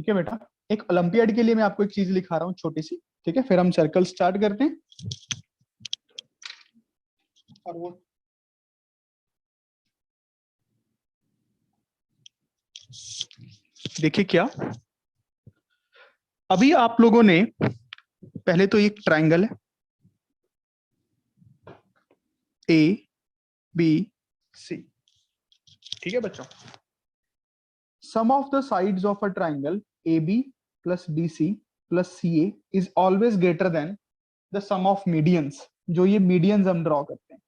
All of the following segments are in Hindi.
ठीक है बेटा, एक ओलंपियाड के लिए मैं आपको एक चीज लिखा रहा हूँ छोटी सी, ठीक है, फिर हम सर्कल स्टार्ट करते हैं। और वो देखिए क्या, अभी आप लोगों ने पहले तो एक ट्राइंगल है ए बी सी, ठीक है बच्चों। Sum of the sides of a triangle A B plus B C plus C A is always greater than the sum of medians, जो ये मीडियंस हम ड्रॉ करते हैं।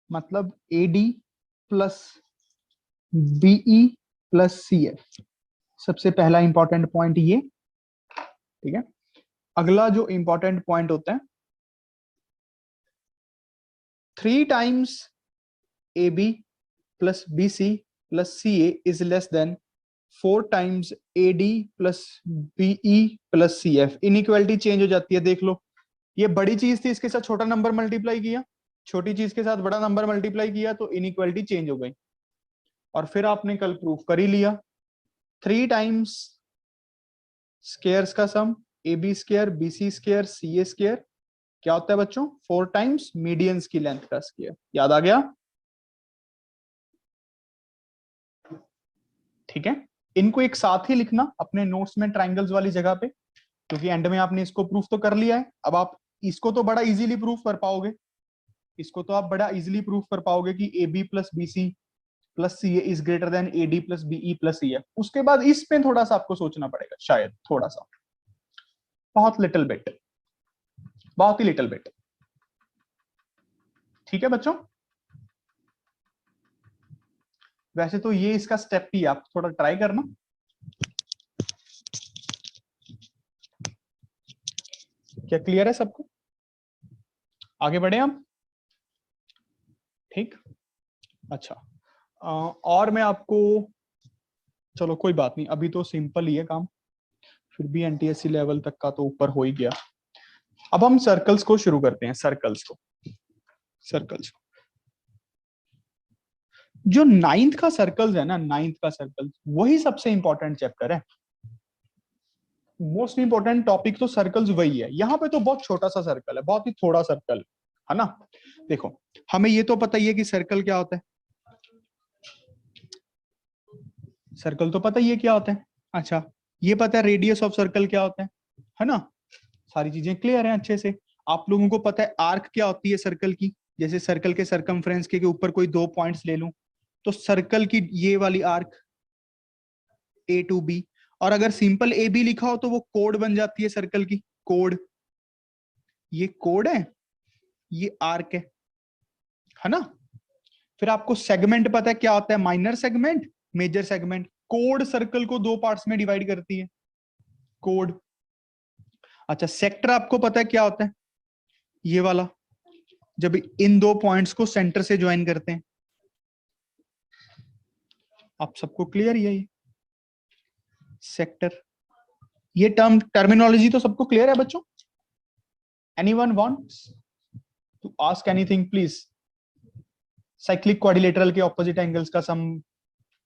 मतलब A D plus B E plus C F, सबसे पहला इंपॉर्टेंट पॉइंट ये, ठीक है। अगला जो इंपॉर्टेंट पॉइंट होता है, 3 times A B plus B C plus C A is less than 4 times A D plus B E plus C F. Inequality change हो जाती है, देख लो, ये बड़ी चीज थी, इसके साथ छोटा नंबर मल्टीप्लाई किया, छोटी चीज के साथ बड़ा नंबर मल्टीप्लाई किया, तो इनइक्वालिटी चेंज हो गई। और फिर आपने कल प्रूफ कर ही लिया, 3 टाइम्स स्क्वायर्स का sum A B square B C square C A square क्या होता है बच्चों, 4 टाइम्स मीडियंस की लेंथ का स्क्वायर। याद आ गया? ठीक है, इनको एक साथ ही लिखना अपने नोट्स में ट्राइंगल्स वाली जगह पे, क्योंकि एंड में आपने इसको प्रूफ तो कर लिया है। अब आप इसको तो बड़ा इजीली प्रूफ कर पाओगे, इसको तो आप बड़ा इजीली प्रूफ कर पाओगे कि A B plus B C plus C A is greater than A D plus B E plus C F. उसके बाद इस पे थोड़ा सा आपको सोचना पड़ेगा, शायद थोड़ा सा, बहुत लिटिल बिट, बहुत ही लिटिल बिट। ठीक है बच्चों, वैसे तो ये इसका स्टेप ही, आप थोड़ा ट्राई करना। क्या क्लियर है सबको? आगे बढ़े हम? ठीक, अच्छा। और मैं आपको, चलो कोई बात नहीं, अभी तो सिंपल ही है काम, फिर भी एनटीएससी लेवल तक का तो ऊपर हो ही गया। अब हम सर्कल्स को शुरू करते हैं, सर्कल्स को, सर्कल्स। जो 9th का सर्कल्स है ना, 9th का सर्कल वही सबसे इंपॉर्टेंट चैप्टर है, मोस्ट इंपॉर्टेंट टॉपिक तो सर्कल्स वही है। यहाँ पे तो बहुत छोटा सा सर्कल है, बहुत ही थोड़ा सर्कल है ना। देखो, हमें ये तो पता ही है कि सर्कल क्या होता है, सर्कल तो पता ही है क्या होता है। अच्छा, ये पता है रेडियस ऑफ सर्कल क्या होता है ना। सारी चीजें क्लियर हैं अच्छे से। आप लोगों को पता है आर्क क्या होती है सर्कल की, जैसे सर्कल के सरकमफ्रेंस के ऊपर कोई 2 पॉइंट्स ले लूं, तो सर्कल की ये वाली आर्क ए टू बी, और अगर सिंपल ए बी लिखा हो तो वो कोड बन जाती है सर्कल की, कोड। ये कोड है, ये आर्क है ना। फिर आपको सेगमेंट पता है क्या होता है, माइनर सेगमेंट मेजर सेगमेंट। कोड सर्कल को 2 पार्ट्स में डिवाइड करती है, कोड। अच्छा, सेक्टर आपको पता है क्या होता है, ये वाला, जब इन 2 पॉइंट्स को सेंटर से ज्वाइन करते हैं। आप सबको क्लियर ही है ये सेक्टर, ये टर्मिनोलॉजी तो सबको क्लियर है बच्चों? Anyone wants to ask anything please? Cyclic quadrilateral के ऑपोजिट एंगल्स का sum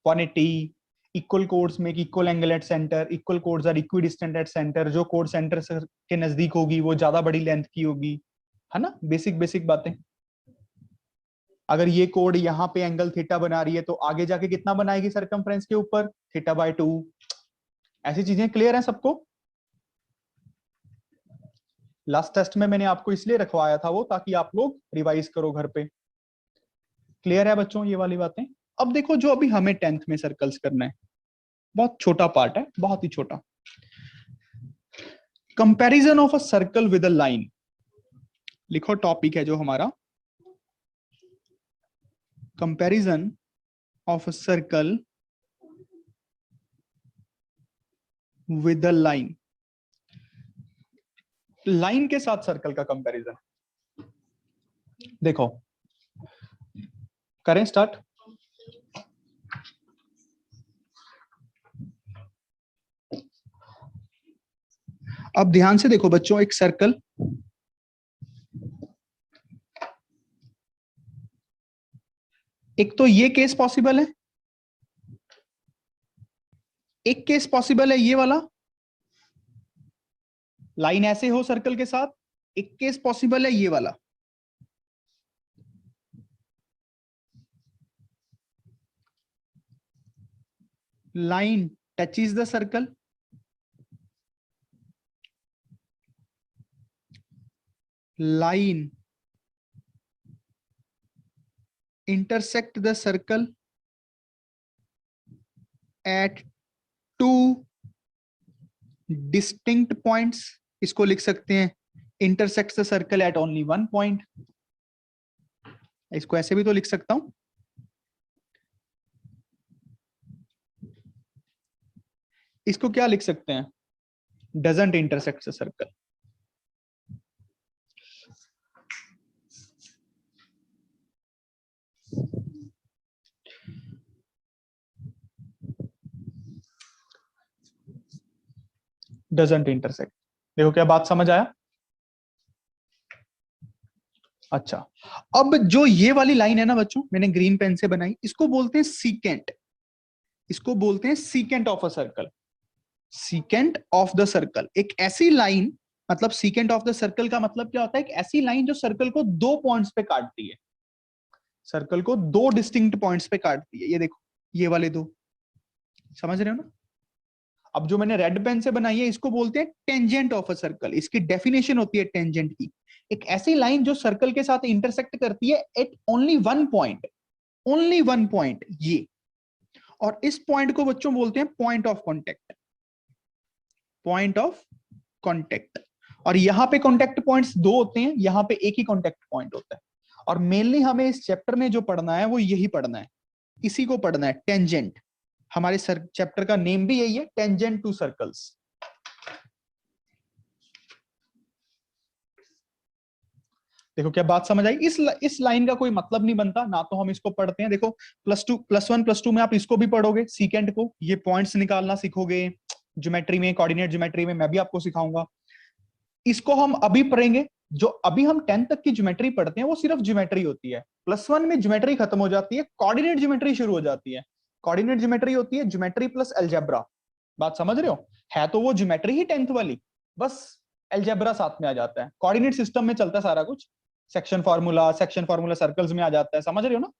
180, equal chords make equal angle at centre, equal chords are equidistant at centre, जो कोड सेंटर के नजदीक होगी वो ज्यादा बड़ी लेंथ की होगी, है ना। बेसिक बेसिक बातें। अगर ये कोड यहाँ पे एंगल थीटा बना रही है तो आगे जाके कितना बनाएगी सरकमफ्रेंस के ऊपर, थीटा बाय 2। ऐसी चीजें क्लियर हैं सबको? लास्ट टेस्ट में मैंने आपको इसलिए रखवाया था वो, ताकि आप लोग रिवाइज करो घर पे। क्लियर है बच्चों ये वाली बातें? अब देखो, जो अभी हमें 10th में सर्कल्स करना है, बहुत छोटा पार्ट है, बहुत ही छोटा। Comparison of a circle with a line, लिखो टॉपिक है जो हमारा, comparison of a circle with a line, line के साथ सर्कल का कंपैरिजन। देखो, करें स्टार्ट। अब ध्यान से देखो बच्चों, एक सर्कल एक तो ये केस पॉसिबल है, एक केस पॉसिबल है ये वाला, लाइन ऐसे हो सर्कल के साथ, एक केस पॉसिबल है ये वाला। Line touches the circle, line intersect the circle at two distinct points, इसको लिख सकते हैं intersects the circle at only one point, इसको ऐसे भी तो लिख सकता हूं, इसको क्या लिख सकते हैं, doesn't intersect the circle। doesn't intersect, देखो क्या बात समझ आया। अच्छा, अब जो ये वाली लाइन है ना बच्चों, मैंने ग्रीन पेन से बनाई, इसको बोलते हैं सीकेंट, इसको बोलते हैं secant of a circle. Secant of the circle एक ऐसी लाइन, मतलब सीकेंट ऑफ द सर्कल का मतलब क्या होता है, एक ऐसी लाइन जो सर्कल को दो पॉइंट्स पे काटती है, सर्कल को दो डिस्टिंक्ट पॉइंट्स पे काटती है। ये देखो ये वाले दो, समझ रहे हो ना। अब जो मैंने रेड पेन से बनाई है इसको बोलते हैं टेंजेंट ऑफ अ सर्कल, इसकी डेफिनेशन होती है टेंजेंट की, एक ऐसी लाइन जो सर्कल के साथ इंटरसेक्ट करती है at only one point, only one point ये, और इस पॉइंट को बच्चों बोलते हैं point of contact, point of contact. और यहां पे कॉन्टेक्ट पॉइंट्स दो होते हैं, यहां पे एक ही कॉन्टेक्ट पॉइंट होता है, और मेनली हमें इस चैप्टर में जो पढ़ना है वो यही पढ़ना है, इसी को पढ़ना है, टेंजेंट। हमारे चैप्टर का नेम भी यही है, टेंजेंट टू सर्कल्स। देखो क्या बात समझ आई। इस लाइन का कोई मतलब नहीं बनता ना, तो हम इसको पढ़ते हैं। देखो +1 +2 में आप इसको भी पढ़ोगे, सीकेंट को, ये पॉइंट्स निकालना सीखोगे ज्योमेट्री में, कोऑर्डिनेट ज्योमेट्री में मैं भी आपको सिखाऊंगा। इसको हम अभी पढ़ेंगे, जो अभी हम 10th तक की ज्योमेट्री पढ़ते हैं वो सिर्फ ज्योमेट्री होती है। +1 में ज्योमेट्री खत्म हो जाती है, कोऑर्डिनेट ज्योमेट्री शुरू हो जाती है। कोऑर्डिनेट ज्योमेट्री होती है ज्योमेट्री प्लस अलजेब्रा, बात समझ रहे हो, है तो वो ज्योमेट्री ही 10th वाली, बस अलजेब्रा साथ में आ जाता है। कोऑर्डिनेट सिस्टम में चलता है सारा कुछ, सेक्शन फार्मूला सर्कल्स में आ जाता है, समझ रहे हो ना,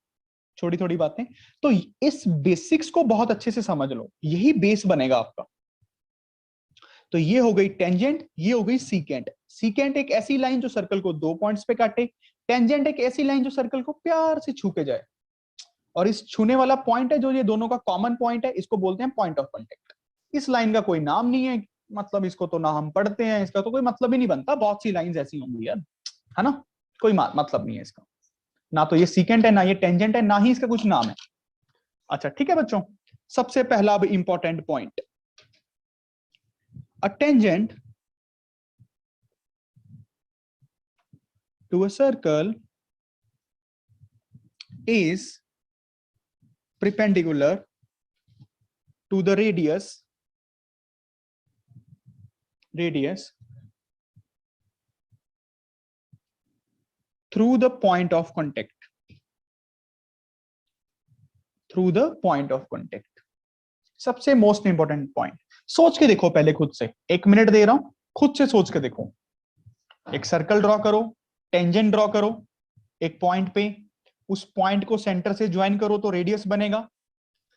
छोटी छोटी बातें। तो इस बेसिक्स को बहुत अच्छे से समझ लो, यही बेस बनेगा आपका। तो ये हो गई टेंजेंट, ये हो गई सीकेंट। सीकेंट एक ऐसी लाइन जो सर्कल को दो पॉइंट्स पे काटे, टेंजेंट एक ऐसी लाइन जो सर्कल को प्यार से छू के जाए, और इस छूने वाला पॉइंट है जो ये दोनों का कॉमन पॉइंट है, इसको बोलते हैं पॉइंट ऑफ कॉन्टेक्ट। इस लाइन का कोई नाम नहीं है, मतलब इसको तो ना हम पढ़ते हैं, इसका तो कोई मतलब ही नहीं बनता, बहुत सी लाइंस ऐसी होंगी यार, है ना, कोई मतलब नहीं है इसका, ना तो ये सीकेंट है, ना ये टेंजेंट है, ना ही इसका कुछ नाम है। अच्छा ठीक है बच्चों, सबसे पहला अब important point, a tangent to a circle is perpendicular to the radius through the point of contact, through the point of contact। सबसे मोस्ट इंपॉर्टेंट पॉइंट, सोच के देखो पहले खुद से, 1 मिनट दे रहा हूं, खुद से सोच के देखो। एक सर्कल ड्रॉ करो, टेंजेंट ड्रॉ करो एक पॉइंट पे, उस पॉइंट को सेंटर से ज्वाइन करो तो रेडियस बनेगा।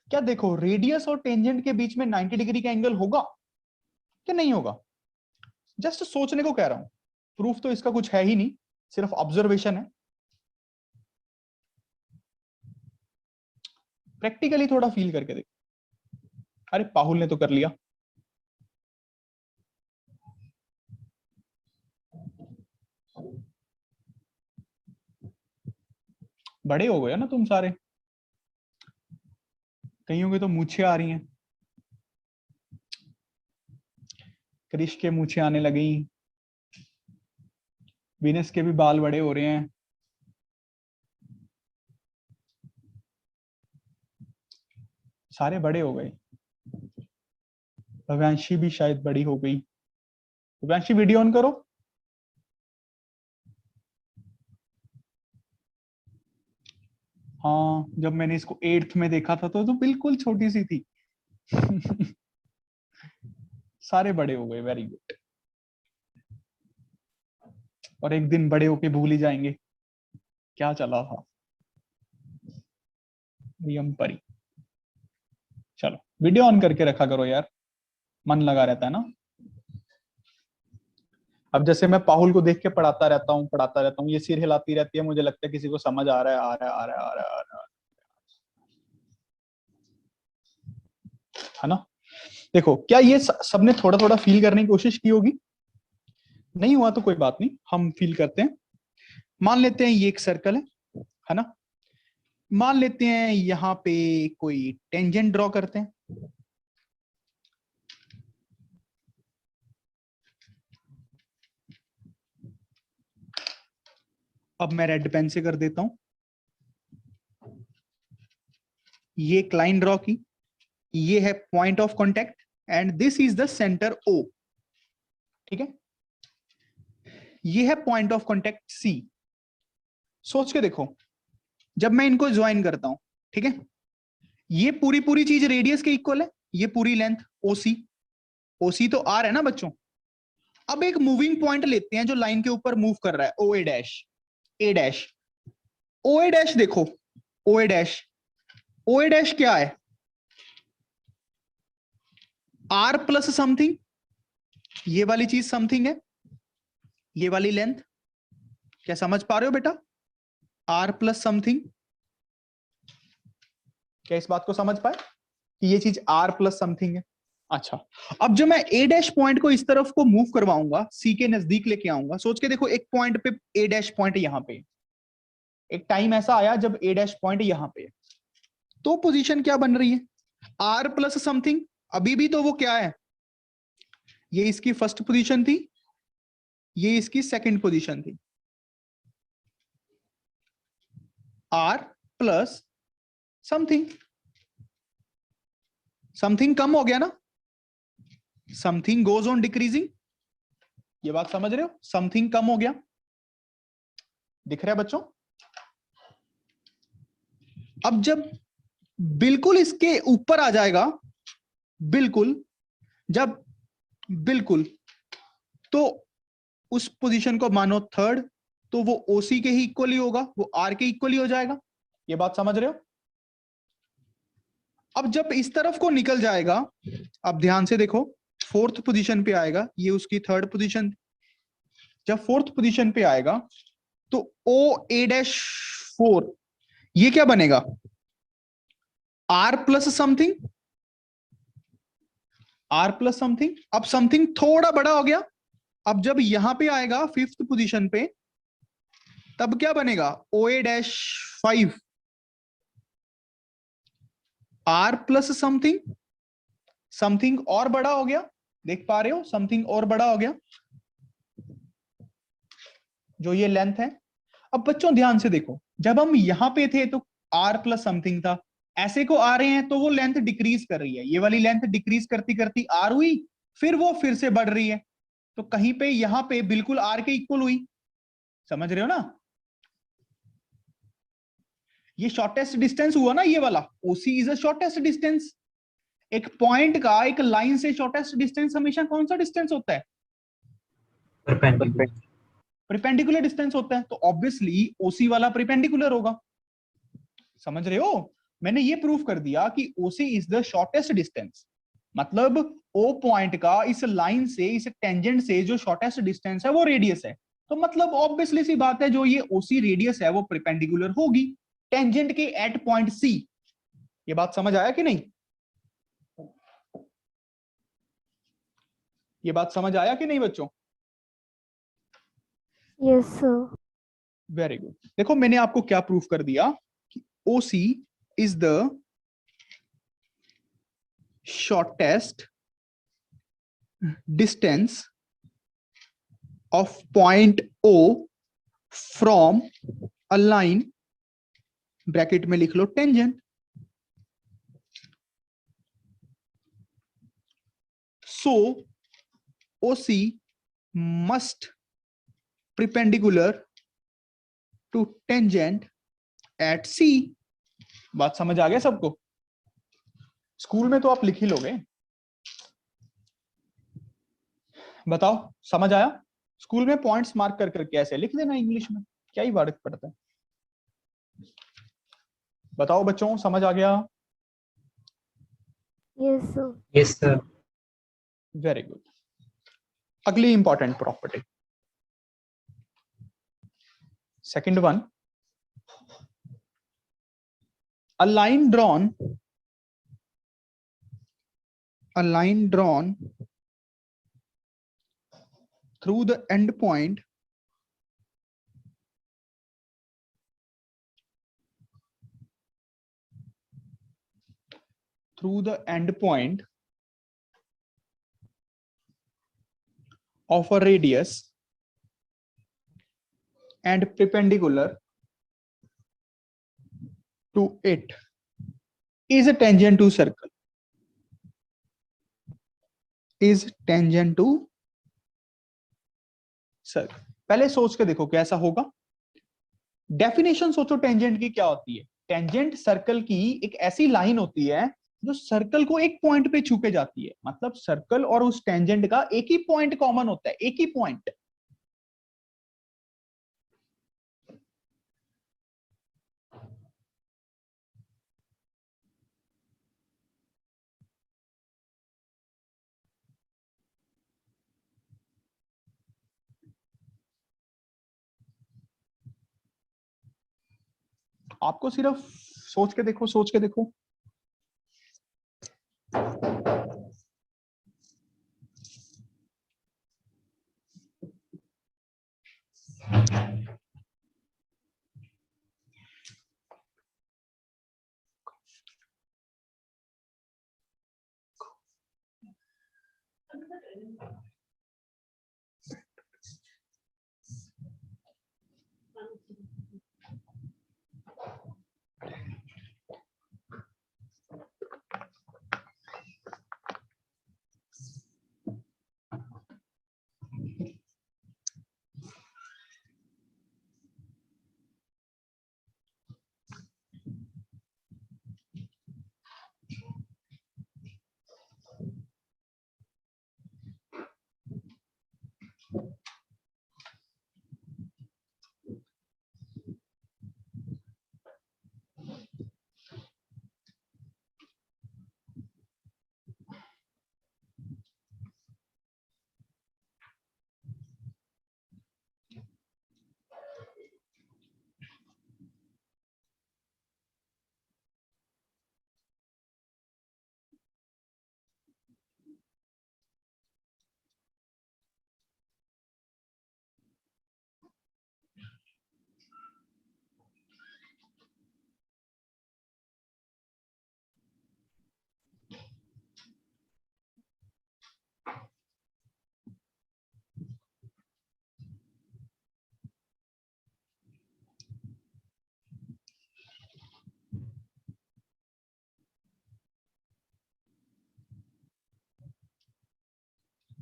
क्या देखो रेडियस और टेंजेंट के बीच में 90 डिग्री का एंगल होगा क्या, नहीं होगा, जस्ट सोचने को कह रहा हूं, प्रूफ तो इसका कुछ है ही नहीं, सिर्फ ऑब्जर्वेशन है। प्रैक्टिकली थोड़ा फील करके देखो। अरे पाहुल ने तो कर लिया, बड़े हो गए ना तुम सारे, कईयों के तो मूछें आ रही हैं, क्रिश के मूछें आने लगी, विनस के भी बाल बड़े हो रहे हैं, सारे बड़े हो गए। भव्यांशी भी शायद बड़ी हो गई। भव्यांशी वीडियो ऑन करो। हाँ, जब मैंने इसको 8th में देखा था तो बिल्कुल छोटी सी थी। सारे बड़े हो गए, वेरी गुड। और एक दिन बड़े होके भूल ही जाएंगे क्या चला था। नियम परी। चलो वीडियो ऑन करके रखा करो यार, मन लगा रहता है ना। अब जैसे मैं पाहुल को देख के पढ़ाता रहता हूँ, ये सिर हिलाती रहती है, मुझे लगता है किसी को समझ आ रहा है, आ रहा है, आ रहा है, आ रहा है, आ रहा है ना। देखो क्या ये सबने थोड़ा थोड़ा फील करने की कोशिश की होगी? नहीं हुआ तो कोई बात नहीं, हम फील करते हैं। मान लेते हैं ये एक सर्कल है ना। मान लेते हैं यहाँ पे कोई टेंजेंट ड्रॉ करते हैं। अब मैं रेड पेन से कर देता हूं। ये एक लाइन ड्रॉ की, ये है point of contact and this is the centre O. ठीक है, ये है पॉइंट ऑफ कांटेक्ट सी। सोच के देखो, जब मैं इनको ज्वाइन करता हूं, ठीक है, ये पूरी पूरी चीज रेडियस के इक्वल है, ये पूरी लेंथ ओसी। ओसी तो आर है ना बच्चों। अब एक मूविंग पॉइंट लेते हैं जो लाइन के ऊपर मूव कर रहा है, ओ A dash. A dash, O A dash देखो, ओ A dash, O A dash क्या है? आर प्लस समथिंग, ये वाली चीज समथिंग है, ये वाली लेंथ। क्या समझ पा रहे हो बेटा? R plus something. क्या इस बात को समझ पाए कि ये चीज आर प्लस समथिंग है? अच्छा, अब जो मैं ए डैश पॉइंट को इस तरफ को मूव करवाऊंगा, सी के नजदीक लेके आऊंगा, सोच के देखो, एक पॉइंट पे ए डैश पॉइंट यहां पे, एक टाइम ऐसा आया जब ए डैश पॉइंट यहां पे, तो पोजीशन क्या बन रही है? R plus something. अभी भी तो वो क्या है, ये इसकी फर्स्ट पोजीशन थी, ये इसकी सेकंड पोजीशन थी। आर प्लस समथिंग, समथिंग कम हो गया ना, समथिंग गोज ऑन डिक्रीजिंग। ये बात समझ रहे हो? समथिंग कम हो गया, दिख रहा है बच्चों? अब जब बिल्कुल इसके ऊपर आ जाएगा, बिल्कुल, जब बिल्कुल, तो उस पोजीशन को मानो थर्ड, तो वो ओसी के ही इक्वली होगा, वो आर के इक्वली हो जाएगा। ये बात समझ रहे हो? अब जब इस तरफ को निकल जाएगा, अब ध्यान से देखो, फोर्थ पोजीशन पे आएगा, ये उसकी थर्ड पोजीशन। जब फोर्थ पोजीशन पे आएगा तो ओ ए डैश 4, ये क्या बनेगा? R plus something, R plus something. अब समथिंग थोड़ा बड़ा हो गया, अब जब यहां पे आएगा फिफ्थ पोजीशन पे, तब क्या बनेगा? O A dash 5, R plus something. Something और बड़ा हो गया, देख पा रहे हो? समथिंग और बड़ा हो गया, जो ये लेंथ है। अब बच्चों ध्यान से देखो, जब हम यहां पे थे तो आर प्लस समथिंग था, ऐसे को आ रहे हैं तो वो लेंथ डिक्रीज कर रही है, ये वाली लेंथ डिक्रीज करती करती आर हुई, फिर वो फिर से बढ़ रही है, तो कहीं पे यहां पे बिल्कुल आर के इक्वल हुई। समझ रहे हो ना? ये शॉर्टेस्ट डिस्टेंस हुआ ना, ये वाला ओसी इज अ शॉर्टेस्ट डिस्टेंस। एक पॉइंट का एक लाइन से शॉर्टेस्ट डिस्टेंस हमेशा कौन सा डिस्टेंस होता है? परपेंडिकुलर। परपेंडिकुलर डिस्टेंस होता है, तो ऑब्वियसली ओसी वाला परपेंडिकुलर होगा। समझ रहे हो? मैंने ये प्रूफ कर दिया कि ओसी इज द शॉर्टेस्ट डिस्टेंस, मतलब ओ पॉइंट का इस लाइन से, इस टेंजेंट से जो शॉर्टेस्ट डिस्टेंस है वो रेडियस है। तो मतलब ऑब्वियसली सी बात है, जो ये ओसी रेडियस है वो परपेंडिकुलर होगी टेंजेंट के एट पॉइंट सी। ये बात समझ आया कि नहीं? ये बात समझ आया कि नहीं बच्चों? Yes sir. Very good. देखो मैंने आपको क्या प्रूफ कर दिया कि ओसी is the shortest distance of point O from a line, bracket में लिख लो tangent. So OC must perpendicular to tangent at C। बात समझ आ गया सबको? स्कूल में तो आप लिख ही लोगे। बताओ समझ आया? स्कूल में पॉइंट्स मार्क कर करके ऐसे लिख देना इंग्लिश में, क्या ही फर्क पड़ता है। बताओ बच्चों समझ आ गया? Yes sir. Yes sir. Very good. अगली important property, second one, a line drawn through the endpoint of a radius and perpendicular to it is a tangent to circle. Is tangent to circle. पहले सोच के देखो कैसा होगा। डेफिनेशन सोचो टेंजेंट की क्या होती है। टेंजेंट सर्कल की एक ऐसी लाइन होती है जो सर्कल को एक पॉइंट पे छू के जाती है, मतलब सर्कल और उस टेंजेंट का एक ही पॉइंट कॉमन होता है, एक ही पॉइंट। आपको सिर्फ सोच के देखो, सोच के देखो।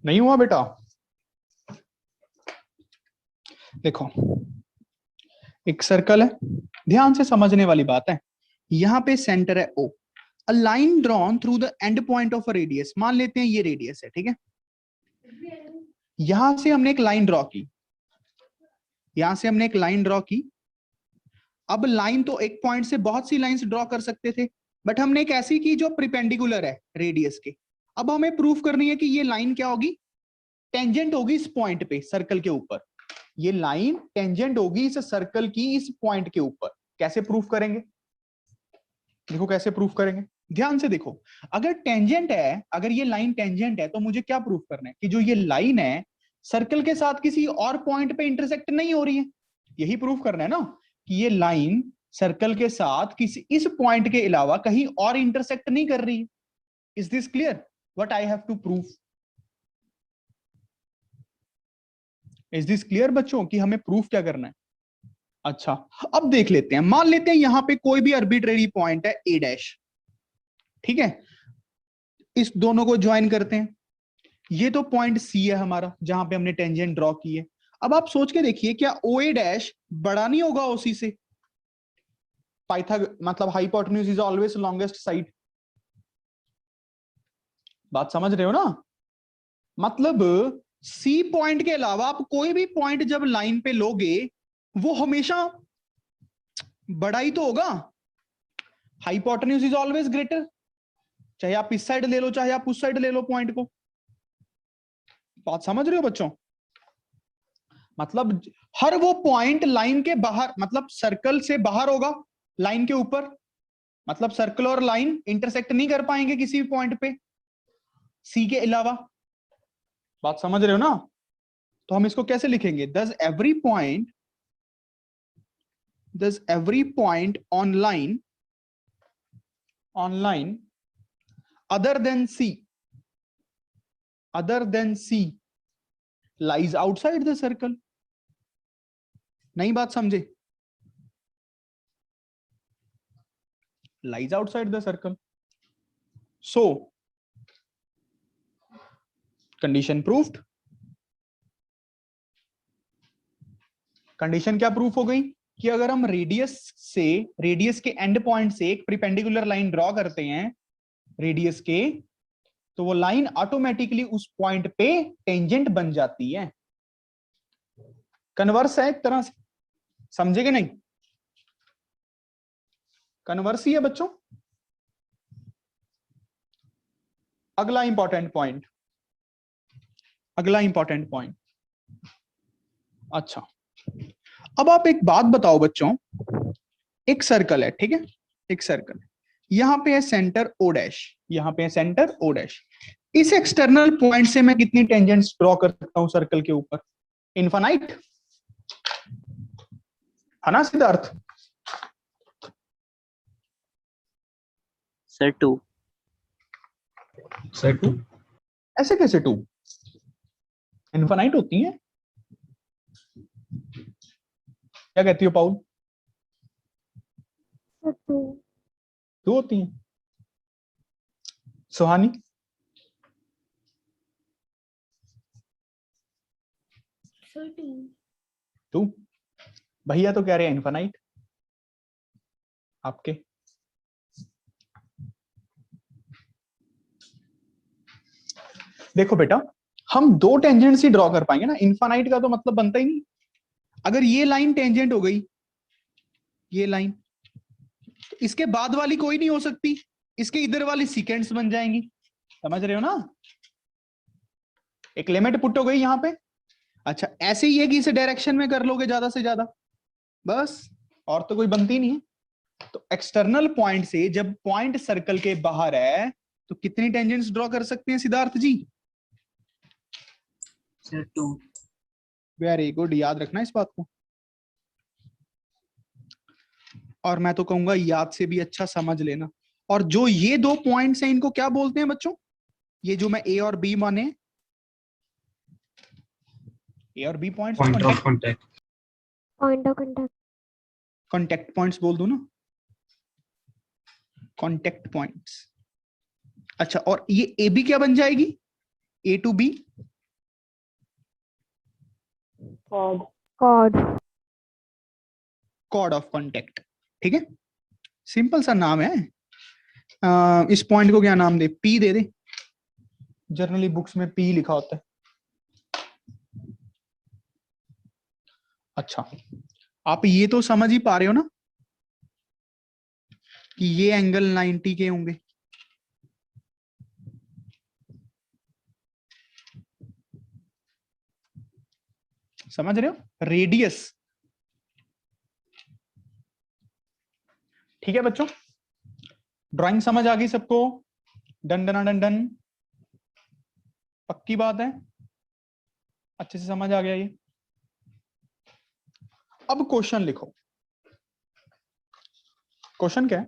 नहीं हुआ बेटा? देखो एक सर्कल है, ध्यान से समझने वाली बात है। यहां पे सेंटर है O, a line drawn through the end point of a radius. मान लेते हैं ये रेडियस है, ठीक है। यहां से हमने एक लाइन ड्रॉ की, यहां से हमने एक लाइन ड्रॉ की। अब लाइन तो एक पॉइंट से बहुत सी लाइंस ड्रॉ कर सकते थे, बट हमने एक ऐसी की जो प्रिपेंडिकुलर है रेडियस के। अब हमें प्रूफ करनी है कि ये लाइन क्या होगी, टेंजेंट होगी इस पॉइंट पे, सर्कल के ऊपर। ये लाइन टेंजेंट होगी इस सर्कल की इस पॉइंट के ऊपर। कैसे प्रूफ करेंगे? देखो कैसे प्रूफ करेंगे, ध्यान से देखो। अगर टेंजेंट है, अगर ये लाइन टेंजेंट है, तो मुझे क्या प्रूफ करना है कि जो ये लाइन है सर्कल के साथ किसी और पॉइंट पे इंटरसेक्ट नहीं हो रही है। यही प्रूफ करना है ना कि ये लाइन सर्कल के साथ किसी इस पॉइंट के अलावा कहीं और इंटरसेक्ट नहीं कर रही है। Is this clear what I have to proof? Is this clear बच्चों कि हमें प्रूफ क्या करना है? अच्छा अब देख लेते हैं। मान लेते हैं यहां पे कोई भी आर्बिट्रेरी पॉइंट है ए डैश, ठीक है। इस दोनों को ज्वाइन करते हैं। ये तो पॉइंट सी है हमारा, जहां पे हमने टेंजेंट ड्रॉ की है। अब आप सोच के देखिए, क्या ओ ए डैश बड़ा नहीं होगा ओसी से? मतलब hypotenuse is always longest side. बात समझ रहे हो ना? मतलब सी पॉइंट के अलावा आप कोई भी पॉइंट जब लाइन पे लोगे वो हमेशा बड़ा ही तो होगा। हाइपोटेन्यूज इज ऑलवेज ग्रेटर, चाहे आप इस साइड ले लो चाहे आप उस साइड ले लो पॉइंट को। बात समझ रहे हो बच्चों? मतलब हर वो पॉइंट लाइन के बाहर, मतलब सर्कल से बाहर होगा, लाइन के ऊपर, मतलब सर्कल और लाइन इंटरसेक्ट नहीं कर पाएंगे किसी भी पॉइंट पे सी के अलावा। बात समझ रहे हो ना? तो हम इसको कैसे लिखेंगे? does every point on line other than C lies outside the circle? नहीं बात समझे? lies outside the circle. So condition proved. Condition क्या प्रूफ हो गई? कि अगर हम रेडियस के एंड पॉइंट से एक परपेंडिकुलर लाइन ड्रॉ करते हैं रेडियस के, तो वो लाइन ऑटोमेटिकली उस पॉइंट पे टेंजेंट बन जाती है। कन्वर्स है एक तरह से, समझे कि नहीं? कन्वर्स ही है बच्चों। अगला इंपॉर्टेंट पॉइंट। अच्छा, अब आप एक बात बताओ बच्चों, एक सर्कल है, ठीक है, एक सर्कल, यहां पे है सेंटर ओ डैश, यहां पे है सेंटर ओ डैश। इस एक्सटर्नल पॉइंट से मैं कितनी टेंजेंट्स ड्रॉ कर सकता हूं सर्कल के ऊपर? इनफाइनाइट, है ना सिद्धार्थ? सर 2। सर 2। ऐसे कैसे 2? इनफाइनाइट होती है। क्या कहती हो पाउल? 2 होती हैं। सुहानी? 2। भैया तो कह रहे हैं इनफाइनाइट आपके। देखो बेटा, हम 2 टेंजेंट्स ही ड्रॉ कर पाएंगे ना, इनफाइनाइट का तो मतलब बनता ही नहीं। अगर ये लाइन टेंजेंट हो गई, ये लाइन, तो इसके बाद वाली कोई नहीं हो सकती, इसके इधर वाली सीकेंड्स बन जाएंगी। समझ रहे हो ना? एक लिमिट पुट हो गई यहां पे। अच्छा, ऐसे ही है कि इसे डायरेक्शन में कर लोगे ज्यादा से ज्यादा, बस, और तो कोई बनती नहीं है। तो एक्सटर्नल पॉइंट से जब पॉइंट सर्कल के बाहर है तो कितनी टेंजेंट्स ड्रॉ कर सकते हैं सिद्धार्थ जी? सर 2। वेरी गुड, याद रखना इस बात को। और मैं तो कहूंगा याद से भी अच्छा समझ लेना। और जो ये 2 पॉइंट्स हैं इनको क्या बोलते हैं बच्चों? ये जो मैं ए और बी माने, ए और B points, point of contact. Contact points बोल दो ना, कांटेक्ट पॉइंट्स। अच्छा, और ये ए बी क्या बन जाएगी? A to B chord of contact. ठीक है, सिंपल सा नाम है। इस पॉइंट को क्या नाम दे? पी दे दे। जनरली बुक्स में पी लिखा होता है। अच्छा, आप ये तो समझ ही पा रहे हो ना कि ये एंगल 90 के होंगे। समझ रहे हो? रेडियस, ठीक है बच्चों? ड्राइंग समझ आ गई सबको? डन डन डन डन, पक्की बात है, अच्छे से समझ आ गया ये। अब क्वेश्चन लिखो। क्वेश्चन क्या है?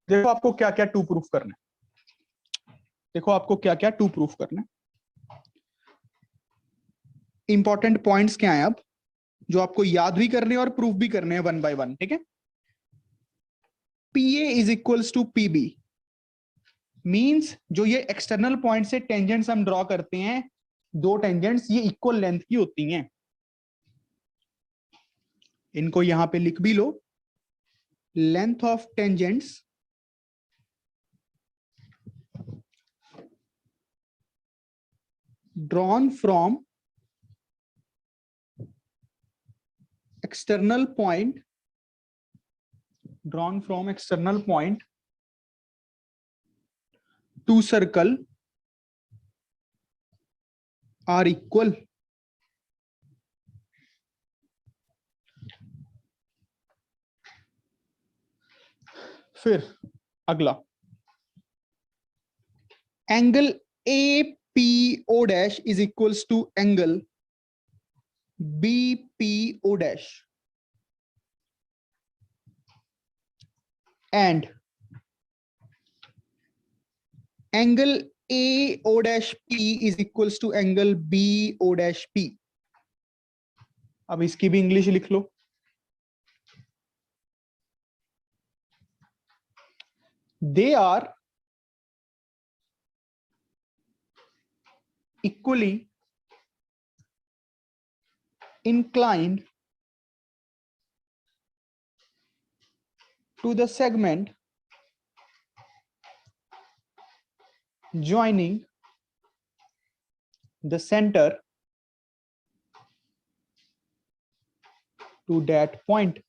देखो आपको क्या क्या टू प्रूफ करना है। देखो आपको क्या क्या टू प्रूफ करना है। इंपॉर्टेंट पॉइंट्स क्या हैं अब, जो आपको याद भी करने और प्रूफ भी करने हैं 1 by 1। ठीक है, PA is equals to PB means जो ये एक्सटर्नल पॉइंट से टेंजेंट्स हम ड्रॉ करते हैं, 2 टेंजेंट्स, ये इक्वल लेंथ की होती हैं। इनको यहां पे लिख भी लो, length of tangents drawn from external point to circle are equal. फिर अगला angle APO dash is equals to angle BPO dash and angle AO dash P is equals to angle BO dash P. अब इसकी भी इंग्लिश लिख लो. They are equally inclined to the segment joining the center to that point.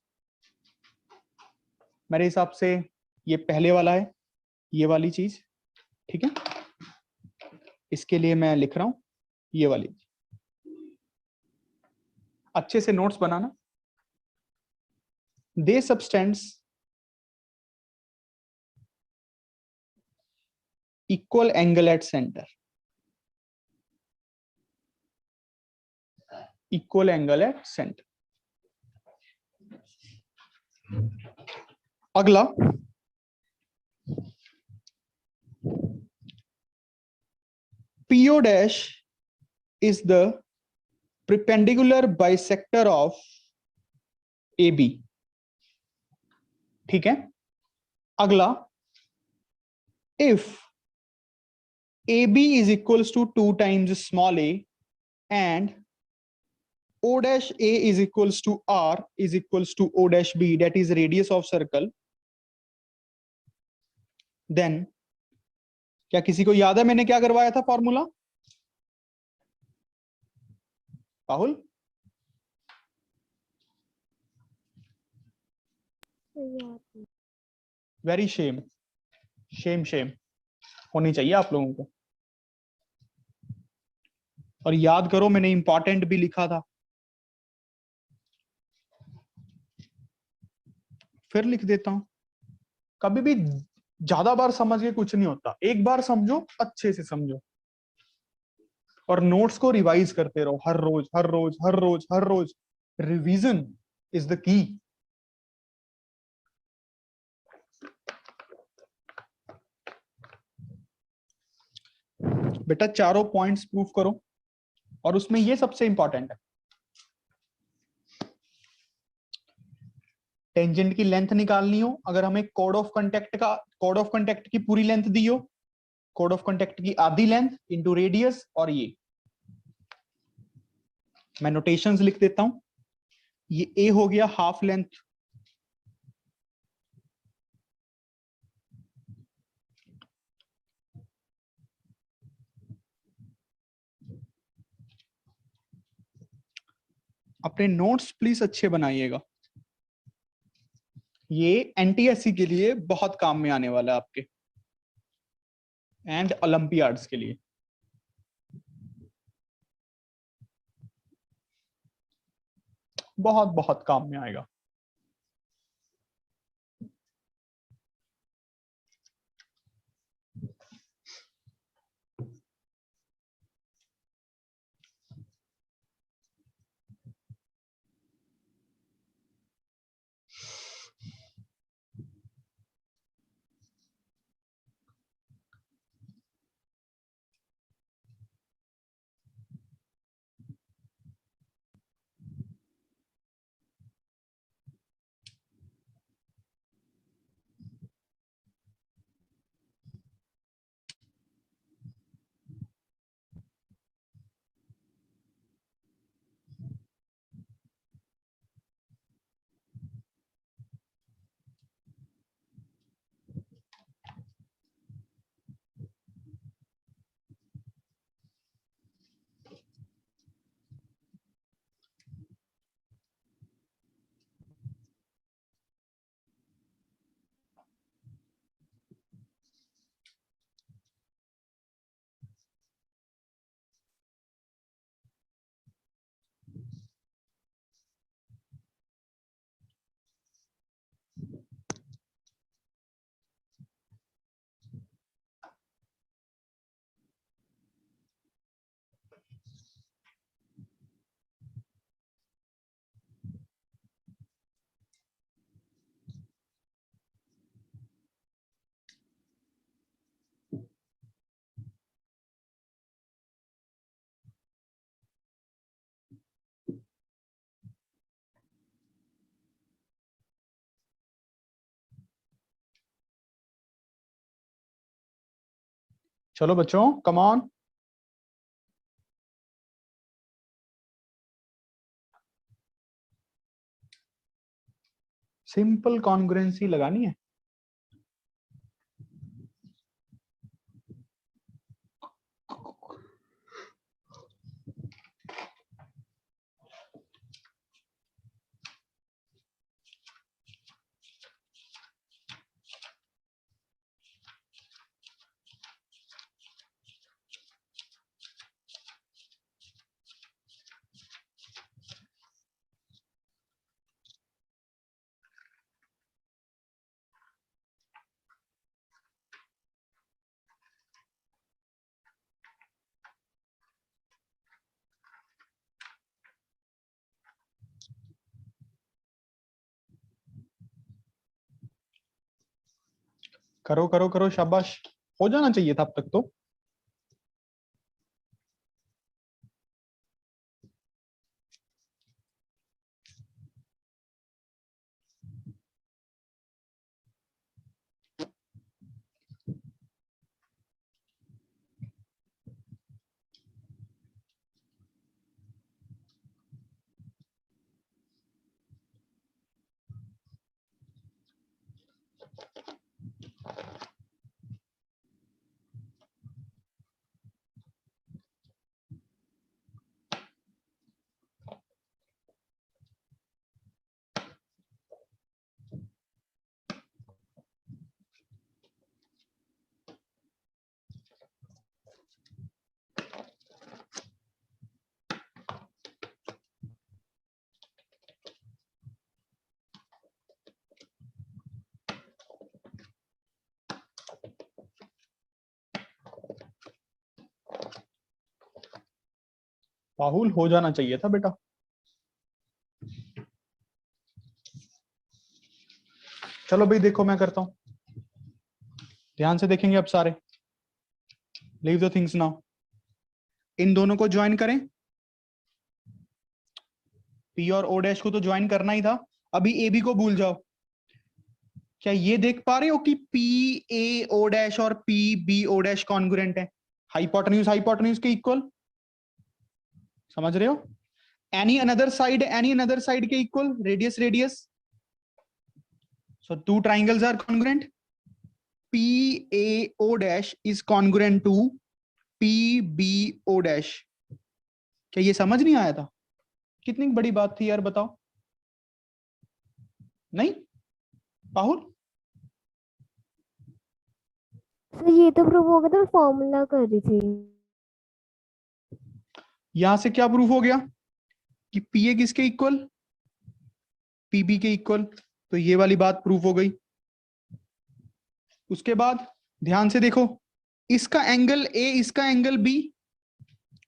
मेरे हिसाब से ये पहले वाला है, ये वाली चीज, ठीक है. इसके लिए मैं लिख रहा हूं ये वाली. अच्छे से notes banana. They substance equal angle at centre. Equal angle at centre. अगला PO dash is the perpendicular bisector of AB. ठीक है. अगला if AB is equals to 2 times small a and O dash A is equals to R is equals to O dash B, that is radius of circle, then क्या किसी को याद है मैंने क्या करवाया था फॉर्मूला? राहुल? वेरी शेम होनी चाहिए आप लोगों को. और याद करो, मैंने इंपॉर्टेंट भी लिखा था. फिर लिख देता हूं. कभी भी ज्यादा बार समझ के कुछ नहीं होता. एक बार समझो, अच्छे से समझो, और नोट्स को रिवाइज करते रहो हर रोज. Revision is the key. बेटा चारों पॉइंट्स प्रूफ करो, और उसमें ये सबसे इंपॉर्टेंट है. टेंजेंट की लेंथ निकालनी हो, अगर हमें कोड ऑफ कांटेक्ट की पूरी लेंथ दी हो, कोड ऑफ कांटेक्ट की आधी लेंथ इनटू रेडियस, और ये मैं नोटेशंस लिख देता हूं. ये ए हो गया हाफ लेंथ, अपने नोट्स प्लीज अच्छे बनाइएगा. ये एनटीएससी के लिए बहुत काम में आने वाला है आपके, एंड ओलंपियाड्स के लिए. बहुत काम में आएगा. चलो बच्चों, कम ऑन। सिंपल कॉन्ग्रुएंसी लगानी है। करो करो करो, शाबाश, हो जाना चाहिए था अब तक तो। राहुल, हो जाना चाहिए था बेटा। चलो भाई, देखो मैं करता हूं, ध्यान से देखेंगे अब सारे। Leave the things now. इन दोनों को ज्वाइन करें। पी और ओ डैश को तो ज्वाइन करना ही था। अभी ए बी को भूल जाओ। क्या ये देख पा रहे हो कि पी ए ओ डैश और P B O dash congruent है? हाइपोटेन्यूज हाइपोटेन्यूज के इक्वल, समझ रहे हो? एनी अनदर साइड के equal, radius radius. So two triangles are congruent. P A O dash is congruent to P B O dash. क्या ये समझ नहीं आया था? कितनी बड़ी बात थी यार, बताओ। नहीं राहुल? सर ये तो प्रूव हो गया था, फॉर्मूला कर रही थी। यहां से क्या प्रूफ हो गया कि पी ए किसके इक्वल? पीबी के इक्वल। तो ये वाली बात प्रूफ हो गई। उसके बाद ध्यान से देखो, इसका एंगल ए, इसका एंगल बी,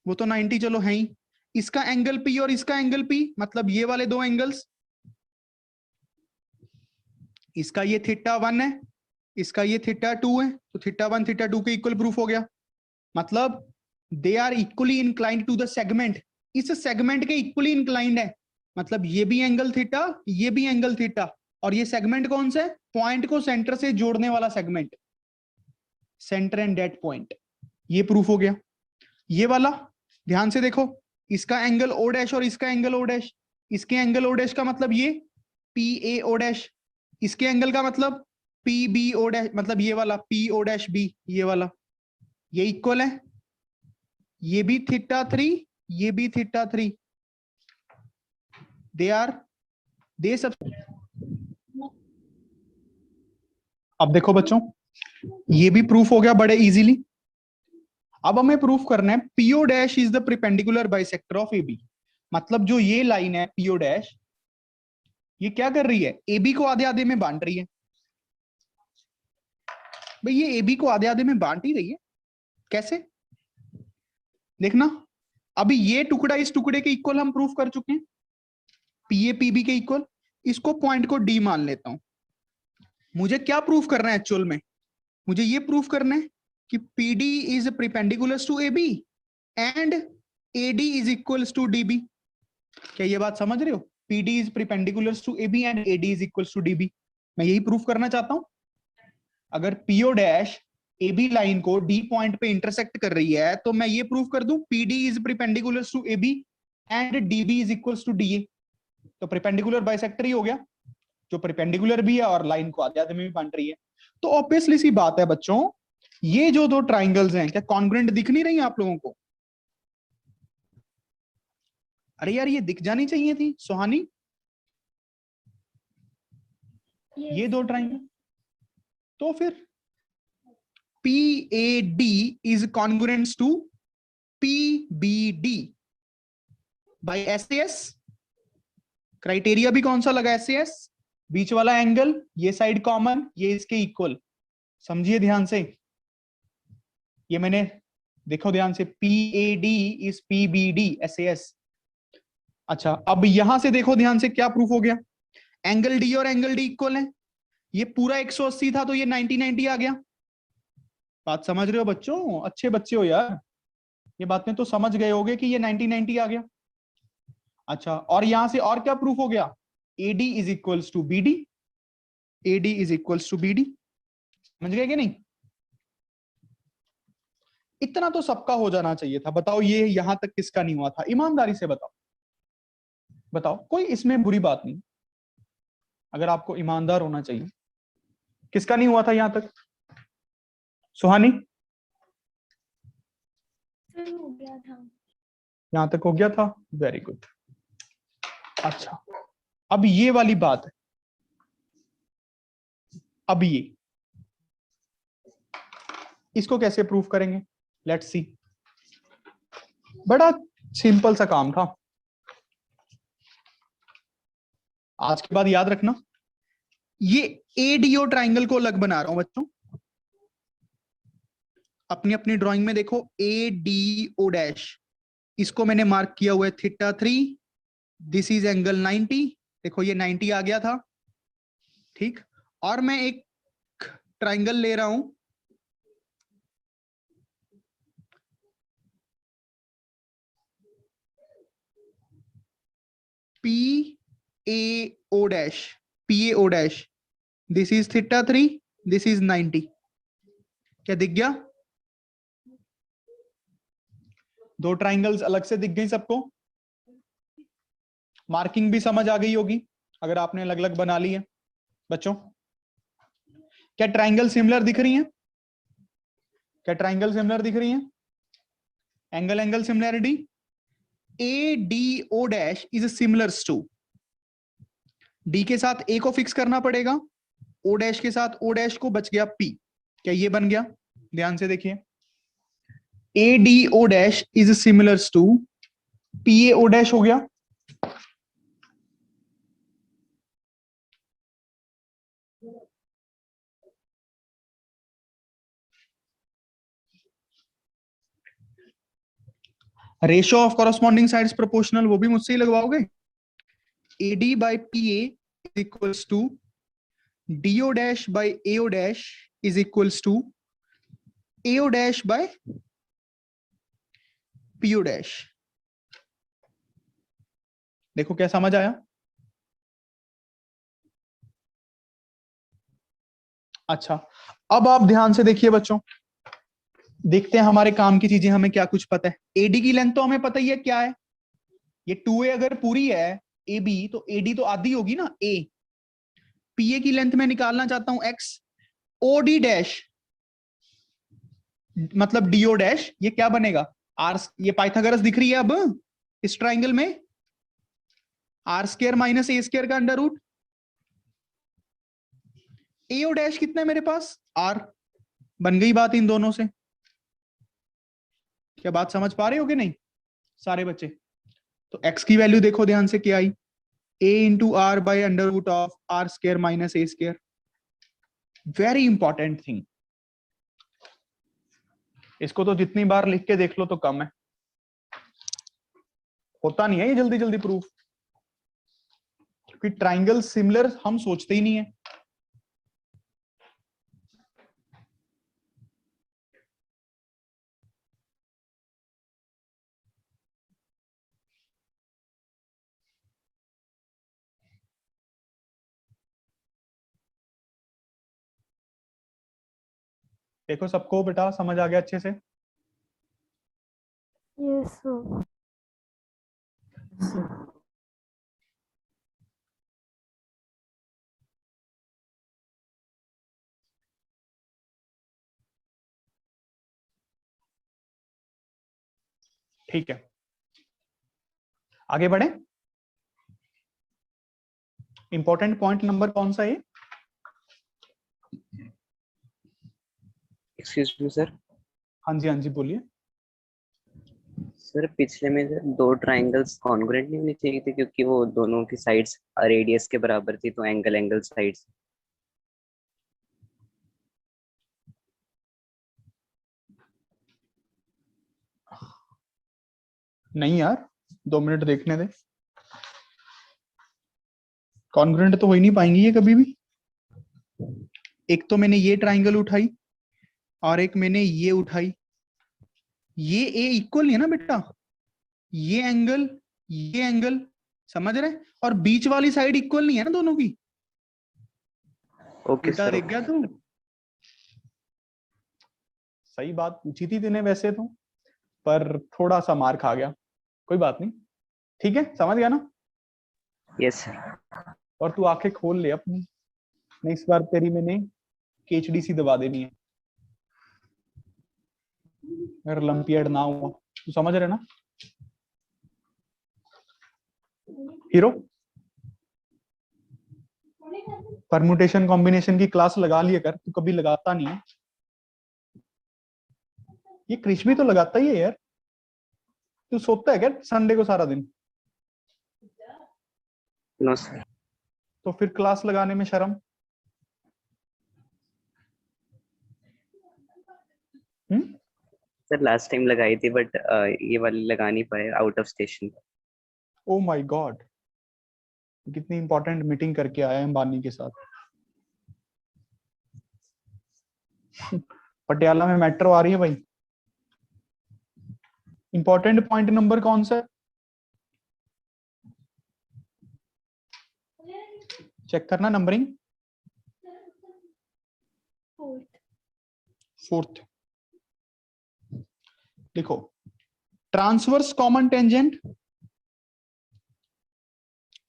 वो तो 90 चलो है ही। इसका एंगल पी और इसका एंगल पी, मतलब ये वाले दो एंगल्स, इसका ये θ1 है, इसका ये θ2 है, तो θ1 θ2 के इक्वल प्रूफ हो गया। मतलब they are equally inclined to the segment. इस सेगमेंट के इक्वली इंक्लाइंड है, मतलब ये भी एंगल थीटा, ये भी एंगल थीटा। और ये सेगमेंट कौन सा है? पॉइंट को सेंटर से जोड़ने वाला segment, centre and date point. ये प्रूफ हो गया। ये वाला ध्यान से देखो, इसका एंगल ओ डैश और इसका एंगल ओ डैश, इसके एंगल ओ डैश का मतलब ये पी ए ओ डैश, इसके एंगल का मतलब पी बी ओ डैश, मतलब ये वाला पी ओ डैश बी, ये वाला, ये इक्वल है। ये भी θ3, ये भी θ3, दे आर, दे सब। अब देखो बच्चों, ये भी प्रूफ हो गया बड़े इजीली। अब हमें प्रूफ करना है P O dash is the perpendicular bisector of A B. मतलब जो ये लाइन है पीओ डैश, ये क्या कर रही है? ए बी को आधे आधे में बांट रही है। भाई ये ए बी को आधे आधे में बांट ही रही है, कैसे? देखना, अभी ये टुकड़ा इस टुकड़े के इक्वल हम प्रूफ कर चुके हैं, पी ए पी बी के इक्वल। इसको पॉइंट को डी मान लेता हूं। मुझे क्या प्रूफ करना है एक्चुअल में? मुझे ये प्रूफ करना है कि P D is perpendicular to A B and A D is equal to D B. क्या ये बात समझ रहे हो? P D is perpendicular to A B and A D is equal to D B. मैं यही प्रूफ करना चाहता हूं। अगर P O dash A B line को डी पॉइंट पे इंटरसेक्ट कर रही है, तो मैं ये प्रूव कर दूं P D is perpendicular to A B and D B is equal to D A. तो प्रिपेंडिकुलर बाइसेक्टर ही हो गया, जो प्रिपेंडिकुलर भी है और लाइन को आधे आधे में भी बांट रही है। तो ऑब्वियसली सी बात है बच्चों, ये जो दो ट्राइंगल्स हैं क्या कॉन्ग्रुएंट दिख नहीं रही आप लोगों को? अरे यार ये दिख जानी चाहिए थी सुहानी, ये दो ट्राइंगल। तो फिर PAD is congruent to PBD by SAS। Criteria भी कौन सा लगा? SAS, बीच वाला एंगल, ये साइड कॉमन, ये इसके इक्वल। समझिए ध्यान से, ये मैंने, देखो ध्यान से, PAD is PBD SAS। अच्छा अब यहां से देखो ध्यान से, क्या प्रूफ हो गया? एंगल डी और एंगल डी इक्वल है। ये पूरा 180 था तो ये 90-90 आ गया। बात समझ रहे हो बच्चों? अच्छे बच्चे हो यार, ये बातें तो समझ गए होगे कि ये 90-90 आ गया। अच्छा और यहां से और क्या प्रूफ हो गया? AD is equals to BD, AD is equals to BD। समझ गए कि नहीं? इतना तो सबका हो जाना चाहिए था। बताओ ये यहां तक किसका नहीं हुआ था? ईमानदारी से बताओ, बताओ, कोई इसमें बुरी बात नहीं, अगर आपको ईमानदार होना चाहिए। किसका नहीं हुआ था यहां तक? सुहानी, हो गया था। यहां तक हो गया था, वेरी गुड। अच्छा अब ये वाली बात है, अब ये इसको कैसे प्रूव करेंगे? Let's see. बड़ा सिंपल सा काम था। आज के बाद याद रखना, ये ADO ट्राइंगल को अलग बना रहा हूं बच्चों। अपनी अपनी ड्राइंग में देखो, ADO डैश, इसको मैंने मार्क किया हुआ है θ3, दिस इज एंगल 90। देखो ये 90 आ गया था, ठीक। और मैं एक ट्राइंगल ले रहा हूं, PAO dash, PAO dash, this is θ3, this is 90। क्या दिख गया? दो ट्राइंगल्स अलग से दिख गई सबको। मार्किंग भी समझ आ गई होगी अगर आपने अलग अलग बना ली है बच्चों। क्या ट्राइंगल सिमिलर दिख रही हैं? क्या ट्राइंगल सिमिलर दिख रही हैं? Angle angle similarity, ADO dash is similar to, D के साथ ए को फिक्स करना पड़ेगा, ओ डैश के साथ ओ डैश को, बच गया P। क्या ये बन गया? ध्यान से देखिए, ADO dash is similar to PAO dash हो गया। Ratio of corresponding sides proportional, वो भी मुझसे ही लगवाओगे। AD by PA is equals to DO dash by AO dash is equals to AO dash by PO dash। देखो क्या समझ आया? अच्छा अब आप ध्यान से देखिए बच्चों, देखते हैं हमारे काम की चीजें हमें क्या कुछ पता है। AD की लेंथ तो हमें पता ही है क्या है, ये 2A अगर पूरी है AB तो AD तो आधी होगी ना A। PA की लेंथ में निकालना चाहता हूं X, OD डैश मतलब DO डैश, ये क्या बनेगा? आर, ये पाइथागोरस दिख रही है अब इस ट्राइंगल में, R² माइनस A² का अंडर रूट। AO डैश कितना है मेरे पास? R। बन गई बात इन दोनों से। क्या बात समझ पा रहे हो कि नहीं सारे बच्चे? तो x की वैल्यू देखो ध्यान से क्या आई, A into R by under root of R² minus A²। Very important thing, इसको तो जितनी बार लिख के देख लो तो कम है, होता नहीं है ये जल्दी जल्दी प्रूफ, क्योंकि ट्राइंगल सिमिलर हम सोचते ही नहीं है। देखो सबको बेटा समझ आ गया अच्छे से? Yes sir. ठीक है, आगे बढ़े। इंपॉर्टेंट पॉइंट नंबर कौन सा है? Excuse me sir. हाँ जी, हाँ जी, बोलिए। सर पिछले में सर दो ट्राइंगल्स कॉन्ग्रुएंट नहीं होनी चाहिए थी, क्योंकि वो दोनों की साइड्स रेडियस के बराबर थी, तो एंगल साइड्स। नहीं यार, 2 मिनट देखने दे। कॉन्ग्रुएंट तो हो ही नहीं पाएंगी ये कभी भी। एक तो मैंने ये ट्राइंगल उठाई और एक मैंने ये उठाई, ये ए इक्वल नहीं है ना बेटा, ये एंगल, समझ रहे? और बीच वाली साइड इक्वल नहीं है ना दोनों की। ओके बेटा सर। देख गया तू? सही बात पूछी थी तूने वैसे तो, पर थोड़ा सा मार खा गया, कोई बात नहीं। ठीक है, समझ गया ना? Yes sir. और तू आंखें खोल ले अपनी, नहीं इस बार तेरी मैंने केचड़ी सी दबा देनी है, अगर ओलंपियड ना हुआ। तू समझ रहे ना हीरो? परमुटेशन कॉम्बिनेशन की क्लास लगा लिया कर, तू कभी लगाता नहीं है। ये क्रिश भी तो लगाता ही है यार। तू सोता है क्या संडे को सारा दिन? No sir. तो फिर क्लास लगाने में शर्म? सर लास्ट टाइम लगाई थी, बट ये वाली लगा नहीं पाए, out of station. Oh my God, कितनी इंपॉर्टेंट मीटिंग करके आया है अंबानी के साथ। पटियाला में मेट्रो आ रही है भाई। इंपॉर्टेंट पॉइंट नंबर कौन सा है? चेक करना नंबरिंग। फोर्थ। देखो, ट्रांसवर्स कॉमन टेंजेंट।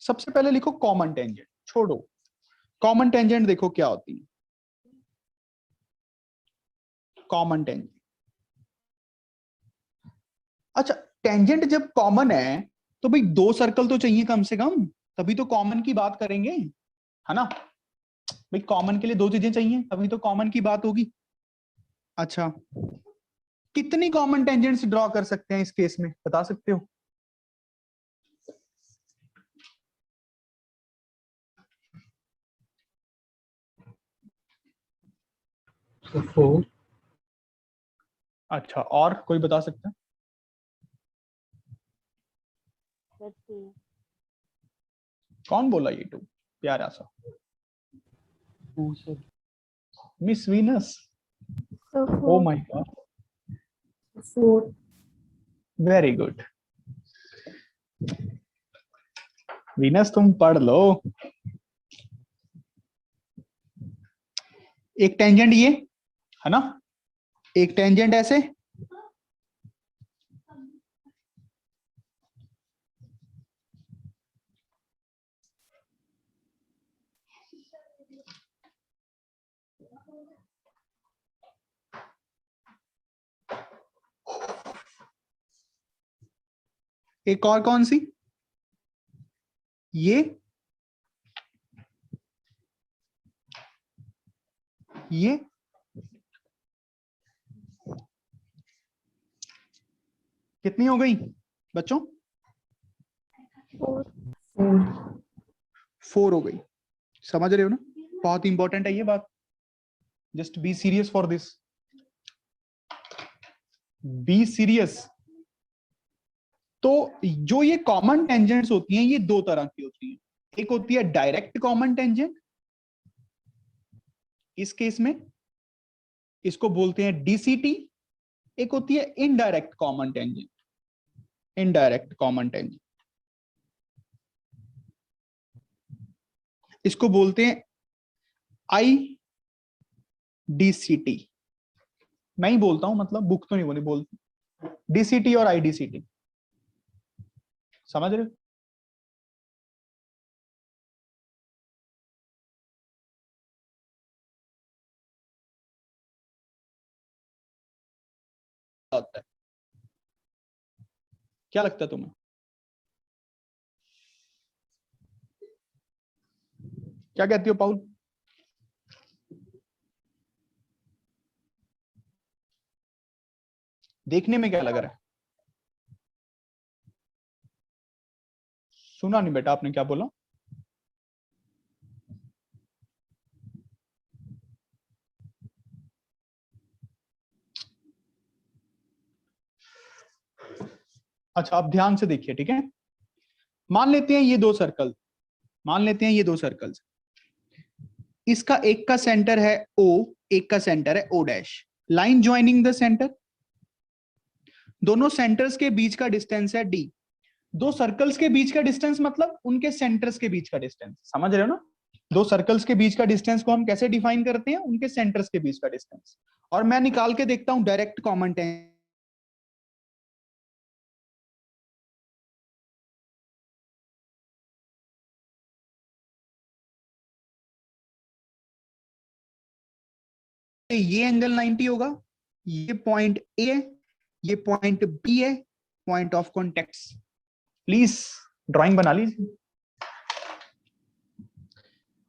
सबसे पहले लिखो कॉमन टेंजेंट, छोड़ो कॉमन टेंजेंट, देखो क्या होती है कॉमन टेंजेंट। अच्छा, टेंजेंट जब कॉमन है तो भाई 2 सर्कल तो चाहिए कम से कम, तभी तो कॉमन की बात करेंगे, है ना? भाई कॉमन के लिए 2 चीजें चाहिए, तभी तो कॉमन की बात होगी। अच्छा, कितनी कॉमन टेंजेंट्स ड्रॉ कर सकते हैं इस केस में, बता सकते हो? So 4. अच्छा, और कोई बता सकता है? कौन बोला ये 2? प्यारा सा 2 sir. Miss Venus. So oh 4. My god, 4. Very good Venus, तुम पढ़ लो। एक टेंजेंट ये है ना, एक टेंजेंट ऐसे, एक और कौन सी, ये कितनी हो गई बच्चों? 4. 4 हो गई। समझ रहे हो ना? बहुत इंपॉर्टेंट है ये बात, just be serious for this, be serious. तो जो ये कॉमन टेंजेंट्स होती हैं, ये 2 तरह की होती हैं। एक होती है डायरेक्ट कॉमन टेंजेंट, इस केस में इसको बोलते हैं डीसीटी। एक होती है indirect common tangent, indirect common tangent, इसको बोलते हैं आई डीसीटी। मैं ही बोलता हूं, मतलब बुक तो नहीं बोली बोलती। डीसीटी और आईडीसीटी, समझ रहे हो? होता है, क्या लगता है तुम्हें? क्या कहती हो पाउल? देखने में क्या लग रहा है? सुना नहीं बेटा, आपने क्या बोला? अच्छा, आप ध्यान से देखिए, ठीक है। मान लेते हैं ये दो सर्कल, मान लेते हैं ये दो सर्कल्स, इसका एक का सेंटर है O, एक का सेंटर है O dash. Line joining the centre, दोनों सेंटर्स के बीच का डिस्टेंस है D। दो सर्कल्स के बीच का डिस्टेंस मतलब उनके सेंटर्स के बीच का डिस्टेंस, समझ रहे हो ना? दो सर्कल्स के बीच का डिस्टेंस को हम कैसे डिफाइन करते हैं? उनके सेंटर्स के बीच का डिस्टेंस। और मैं निकाल के देखता हूं डायरेक्ट कॉमन टेंजेंट। ये एंगल 90 होगा, ये पॉइंट ए है, ये पॉइंट बी है, point of contact. Please drawing बना लीजिए।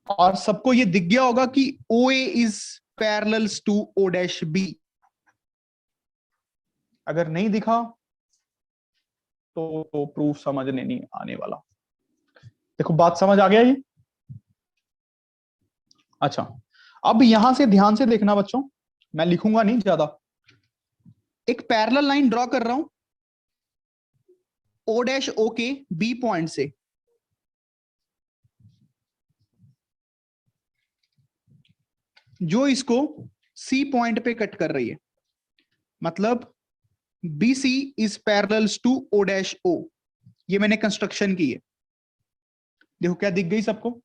और सबको ये दिख गया होगा कि O A is parallels to O dash B. अगर नहीं दिखा तो प्रूफ समझने नहीं आने वाला। देखो बात समझ आ गया ये? अच्छा, अब यहां से ध्यान से देखना बच्चों, मैं लिखूंगा नहीं ज्यादा। एक पैरेलल लाइन ड्रॉ कर रहा हूं ओ डैश ओ के बी पॉइंट से, जो इसको सी पॉइंट पे कट कर रही है। मतलब B C is parallels to O dash O. ये मैंने कंस्ट्रक्शन की है। देखो क्या दिख गई सबको?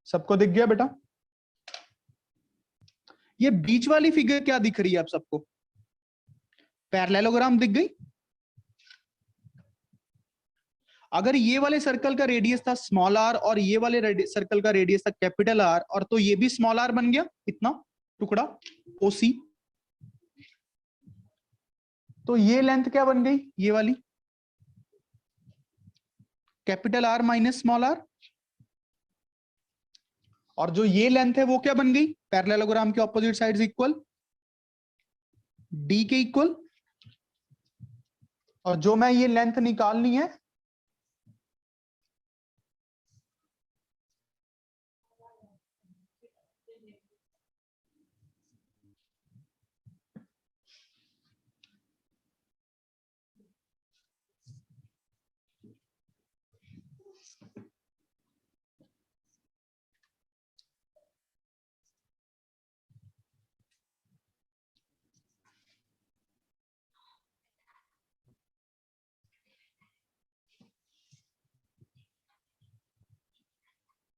सबको दिख गया बेटा? ये बीच वाली फिगर क्या दिख रही है आप सबको? पैरेललोग्राम दिख गई? अगर ये वाले सर्कल का रेडियस था स्मॉल आर और ये वाले सर्कल का रेडियस था कैपिटल आर, और तो ये भी स्मॉल आर बन गया, इतना टुकड़ा ओसी। तो ये लेंथ क्या बन गई? ये वाली capital R minus small R. और जो ये लेंथ है वो क्या बन गई? पैरेललोग्राम के ऑपोजिट साइड्स इक्वल, डी के इक्वल। और जो मैं ये लेंथ निकालनी है,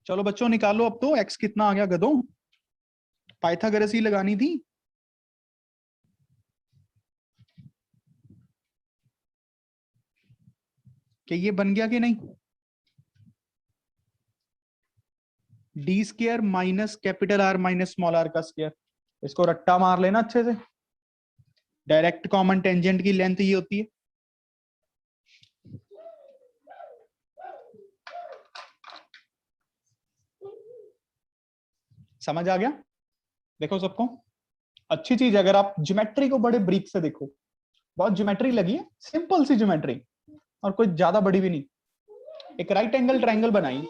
चलो बच्चों निकालो अब तो। एक्स कितना आ गया गधों? पाइथागोरस ही लगानी थी। कि ये बन गया कि नहीं? D square minus capital R minus small R का स्क्वायर। इसको रट्टा मार लेना अच्छे से। डायरेक्ट कॉमन टेंजेंट की लेंथ ये होती है। समझ आ गया? देखो सबको अच्छी चीज, अगर आप ज्योमेट्री को बड़े ब्रीक से देखो, बहुत ज्योमेट्री लगी है, सिंपल सी ज्योमेट्री, और कोई ज्यादा बड़ी भी नहीं। एक राइट एंगल ट्रायंगल बनाई,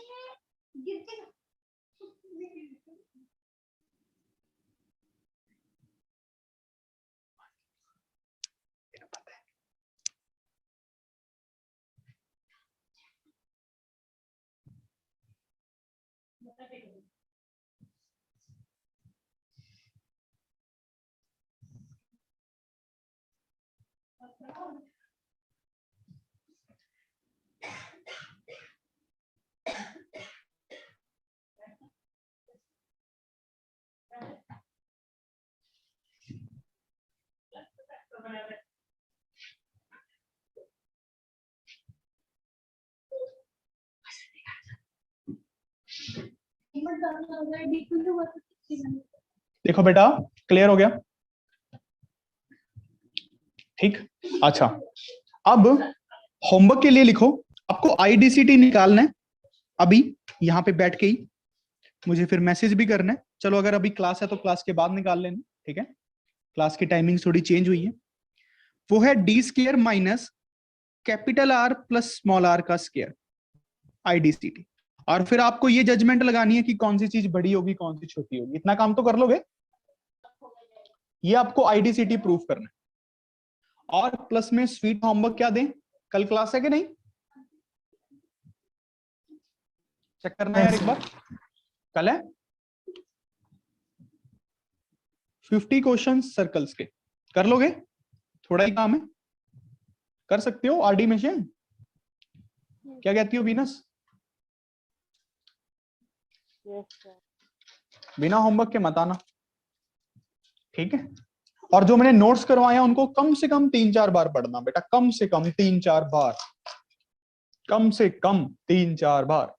देखो बेटा, क्लियर हो गया? ठीक। अच्छा, अब होमवर्क के लिए लिखो, आपको आईडीसीटी निकालना है अभी यहां पे बैठ के ही, मुझे फिर मैसेज भी करना है। चलो अगर अभी क्लास है तो क्लास के बाद निकाल लेना, ठीक है? क्लास की टाइमिंग थोड़ी चेंज हुई है। वो है D square minus capital R plus small R का स्क्वायर, आईडीसीटी। और फिर आपको ये जजमेंट लगानी है कि कौन सी चीज बड़ी होगी कौन सी छोटी होगी। इतना काम तो कर लोगे? ये आपको आईडीसीटी प्रूफ करना है। और प्लस में स्वीट होमवर्क क्या दें? कल क्लास है कि नहीं? चेक करना है यार एक बार। कल है 50 क्वेश्चन सर्कल्स के, कर लोगे? थोड़ा ही काम है, कर सकते हो। आरडी मशीन क्या कहती हो वीनस? बिना होमवर्क के मत आना, ठीक है? और जो मैंने नोट्स करवाए हैं उनको कम से कम 3-4 बार पढ़ना बेटा, कम से कम 3-4 बार, कम से कम 3-4 बार।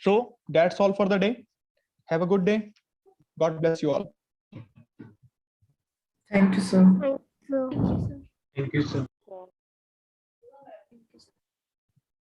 So that's all for the day. Have a good day. God bless you all. Thank you, sir. Thank you. Thank you, sir.